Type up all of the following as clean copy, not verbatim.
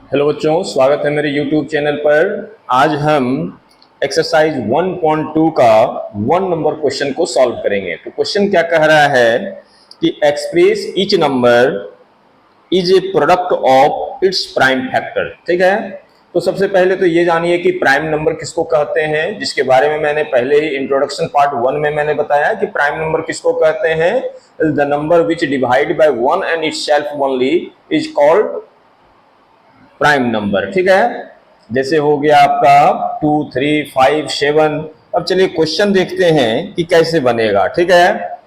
Hello बच्चों, स्वागत है मेरे YouTube चैनल पर। आज हम एक्सरसाइज 1.2 का 1 नंबर क्वेश्चन को सॉल्व करेंगे। तो क्वेश्चन क्या कह रहा है कि express each number is a product of its prime factor. ठीक है, तो सबसे पहले तो ये जानिए कि प्राइम नंबर किसको कहते हैं, जिसके बारे में मैंने पहले ही इंट्रोडक्शन पार्ट 1 में मैंने बताया कि प्राइम नंबर किसको कहते हैं। The number which divide by 1 and itself only is called prime number. ठीक है, जैसे हो गया आपका 2, 3, 5, 7। अब चलिए क्वेश्चन देखते हैं कि कैसे बनेगा। ठीक है,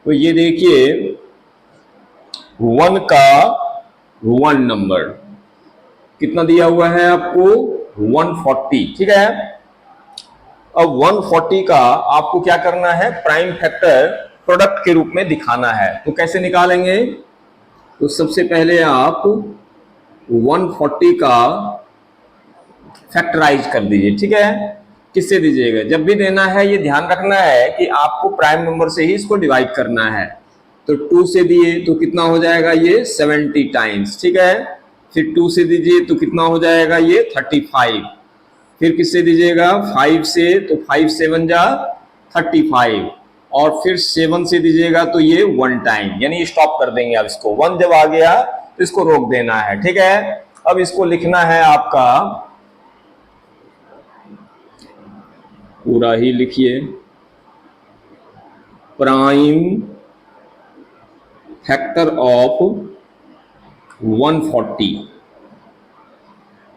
तो ये देखिए 1 का 1 नंबर कितना दिया हुआ है आपको, 140। ठीक है, अब 140 का आपको क्या करना है, प्राइम फैक्टर प्रोडक्ट के रूप में दिखाना है। तो कैसे निकालेंगे, तो सबसे पहले आप 140 का फैक्टराइज कर दीजिए। ठीक है, किससे दीजिएगा, जब भी देना है ये ध्यान रखना है कि आपको प्राइम नंबर से ही इसको डिवाइड करना है। तो 2 से दिए तो कितना हो जाएगा, ये 70 टाइम्स। ठीक है, फिर 2 से दीजिए तो कितना हो जाएगा, ये 35। फिर किससे दीजिएगा, 5 से, तो 5 7 जा 35। और फिर 7 से दीजिएगा तो ये 1 टाइम, यानी स्टॉप कर देंगे। अब इसको 1 जब आ गया तो इसको रोक देना है। ठीक है, अब इसको लिखना है आपका, पूरा ही लिखिए, प्राइम फैक्टर ऑफ 140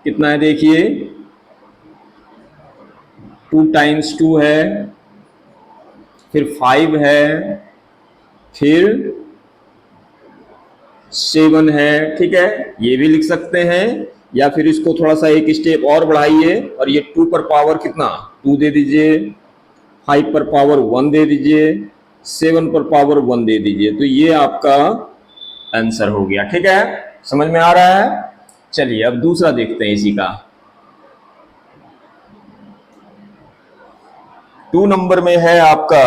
कितना है, देखिए 2 टाइम्स 2 है, फिर 5 है, फिर 7 है। ठीक है, ये भी लिख सकते हैं, या फिर इसको थोड़ा सा एक स्टेप और बढ़ाइए और ये 2 पर पावर कितना 2 दे दीजिए, 5 पर पावर 1 दे दीजिए, 7 पर पावर 1 दे दीजिए। तो ये आपका आंसर हो गया। ठीक है, समझ में आ रहा है। चलिए अब दूसरा देखते हैं इसी का। 2 नंबर में है आपका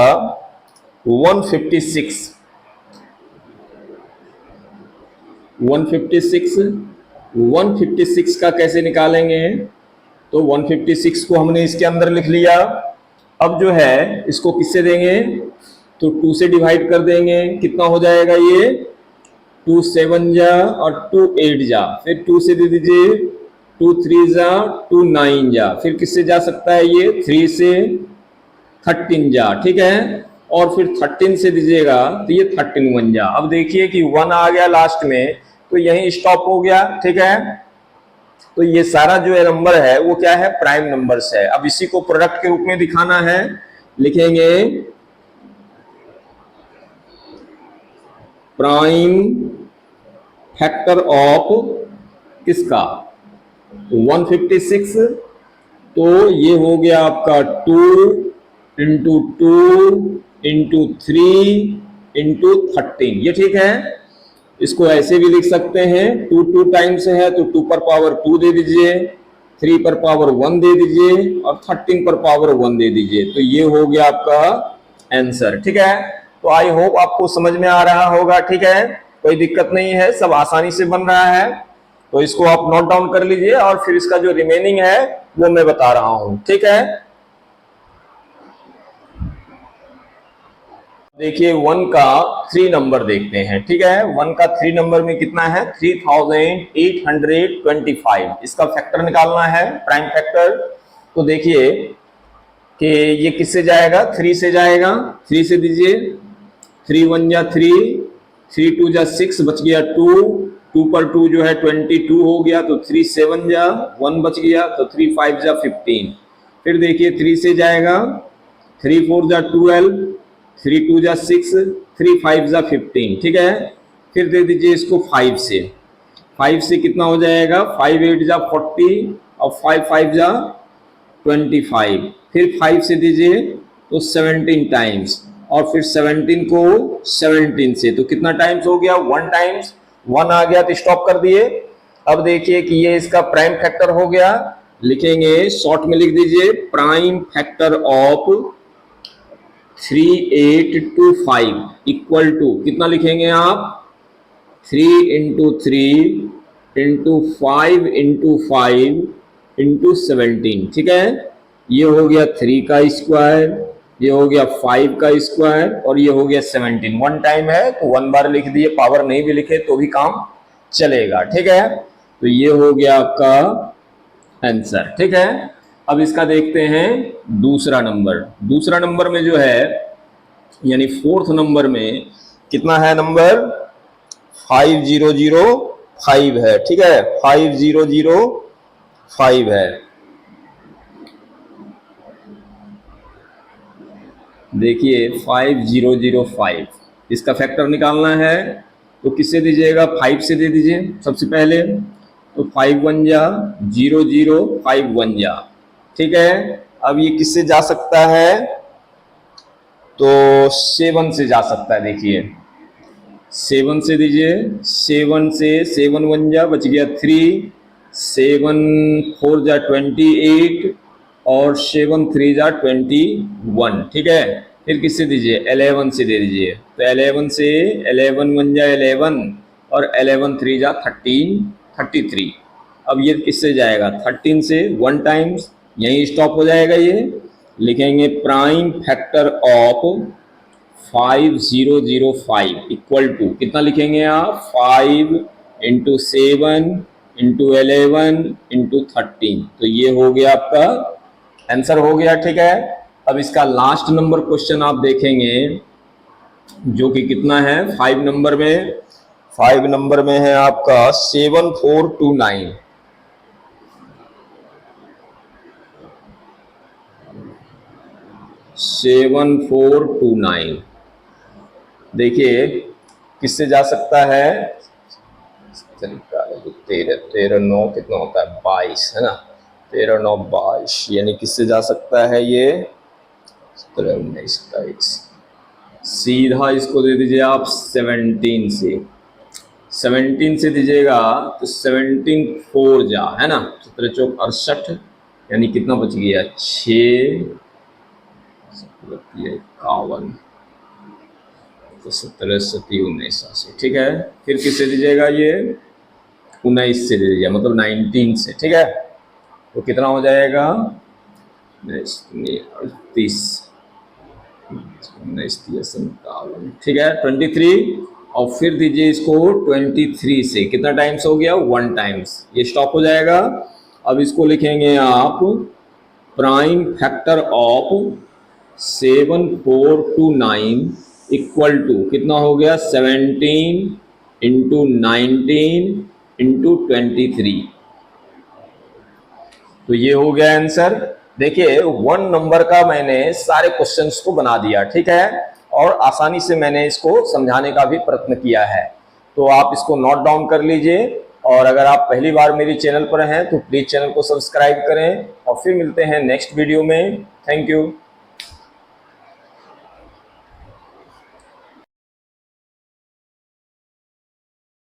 156। 156 का कैसे निकालेंगे, तो 156 को हमने इसके अंदर लिख लिया। अब जो है इसको किससे देंगे, तो 2 से डिवाइड कर देंगे। कितना हो जाएगा, ये 2 7 जा और 2 8 जा, फिर 2 से दे दीजिए, 2 3 जा, 2 9 जा, फिर किससे जा सकता है, ये 3 से 13 जा। ठीक है, और फिर 13 से दीजिएगा तो ये 13 1 जा। अब देखिए कि 1 आ गया लास्ट में, तो यहीं स्टॉप हो गया। ठीक है, तो ये सारा जो नंबर है वो क्या है, प्राइम नंबर्स है। अब इसी को प्रोडक्ट के रूप में दिखाना है, लिखेंगे प्राइम फैक्टर ऑफ किसका, 156। तो ये हो गया आपका 2 इंटू 2 इंटू 3 इंटू 13। ये ठीक है, इसको ऐसे भी लिख सकते हैं, 2 2 टाइम्स है तो 2 पर पावर 2 दे दीजिए, 3 पर पावर 1 दे दीजिए और 13 पर पावर 1 दे दीजिए। तो ये हो गया आपका आंसर। ठीक है, तो आई होप आपको समझ में आ रहा होगा। ठीक है, कोई दिक्कत नहीं है, सब आसानी से बन रहा है। तो इसको आप नोट डाउन कर लीजिए और फिर इसका जो रिमेनिंग है वो मैं बता रहा हूं। ठीक है, देखिए 1 का 3 नंबर देखते हैं। ठीक है, 1 का 3 नंबर में कितना है, 3825। इसका फैक्टर निकालना है, प्राइम फैक्टर। तो देखिए कि ये किससे जाएगा, 3 से जाएगा। 3 से दीजिए, 3 1 जा 3, 3 2 जा 6, बच गया 2, 2 पर 2 जो है 22 हो गया, तो 3 7 जा 1 बच गया, तो 3 5 जा 15। फिर देखिए 3 से जाएगा, 3 4 जा 12, 3 2 जा 6, 3 5 जा 15। ठीक है, फिर दे दीजिए इसको 5 से। 5 से कितना हो जाएगा, 5 8 जा 40 और 5 5 जा 25। फिर 5 से दीजिए तो 17 टाइम्स, और फिर 17 को 17 से, तो कितना टाइम्स हो गया, 1 टाइम्स। 1 आ गया तो स्टॉप कर दिए। अब देखिए कि ये इसका प्राइम फैक्टर हो गया, लिखेंगे शॉर्ट में लिख दीजिए, prime factor of 3825 equal to कितना लिखेंगे आप, 3 इंटू 3 इंटू 5 इंटू 5 इंटू 17, ठीक है। ये हो गया 3 का स्क्वायर, ये हो गया 5 का स्क्वायर और ये हो गया 17। वन टाइम है तो वन बार लिख दिए, पावर नहीं भी लिखे तो भी काम चलेगा, ठीक है। तो ये हो गया आपका आंसर, ठीक है। अब इसका देखते हैं दूसरा नंबर। दूसरा नंबर में जो है यानी फोर्थ नंबर में कितना है नंबर, 5005 है, ठीक है। 5005 है। देखिए 5005, इसका फैक्टर निकालना है तो किससे दीजिएगा, 5 से दे दीजिए सबसे पहले। तो 5 1 जा 0 0 5 1 जा, ठीक है। अब ये किससे जा सकता है, तो 7 से जा सकता है। देखिए 7 से दीजिए, 7 से 7 1 जा बच गया 3, 7 4 जा 28 और 7 3 जा 21, ठीक है। फिर किससे दीजिए, 11 से दे दीजिए। तो 11 से 11 1 जा 11 और 11 3 जा 13 33। अब ये किससे जाएगा, 13 से 1 टाइम्स, यहीं स्टॉप हो जाएगा। ये लिखेंगे prime factor of 5005 equal to कितना लिखेंगे आप, 5 इंटू 7 इंटू 11 इंटू 13। तो ये हो गया आपका आंसर हो गया, ठीक है। अब इसका लास्ट नंबर क्वेश्चन आप देखेंगे जो कि कितना है 5 नंबर में। 5 नंबर में है आपका 7429। 7429 देखिए किससे जा सकता है, तरीका 13 13 9 कितना होता है 22 है ना, 13 9 22, यानी किससे जा सकता है ये 17 19 22। सीधा इसको दे दीजिए आप 17 से, 17 से दीजिएगा तो 17 4 जा है ना, 17 चौक 68, यानी कितना बच गया 6 51, तो 17 7 19 80, ठीक है। फिर किससे दीजिएगा, ये 19 से दे दीजिए, मतलब 19 से, ठीक है। तो कितना हो जाएगा 38 57, ठीक है 23। और फिर दीजिए इसको 23 से, कितना टाइम्स हो गया 1 टाइम्स, ये स्टॉप हो जाएगा। अब इसको लिखेंगे आप prime factor of 7429 equal to कितना हो गया 17 इंटू 19 इंटू 23। तो ये हो गया आंसर। देखिए 1 नंबर का मैंने सारे क्वेश्चंस को बना दिया, ठीक है, और आसानी से मैंने इसको समझाने का भी प्रयत्न किया है। तो आप इसको नोट डाउन कर लीजिए, और अगर आप पहली बार मेरे चैनल पर हैं तो प्लीज चैनल को सब्सक्राइब करें, और फिर मिलते हैं नेक्स्ट वीडियो में। Thank you.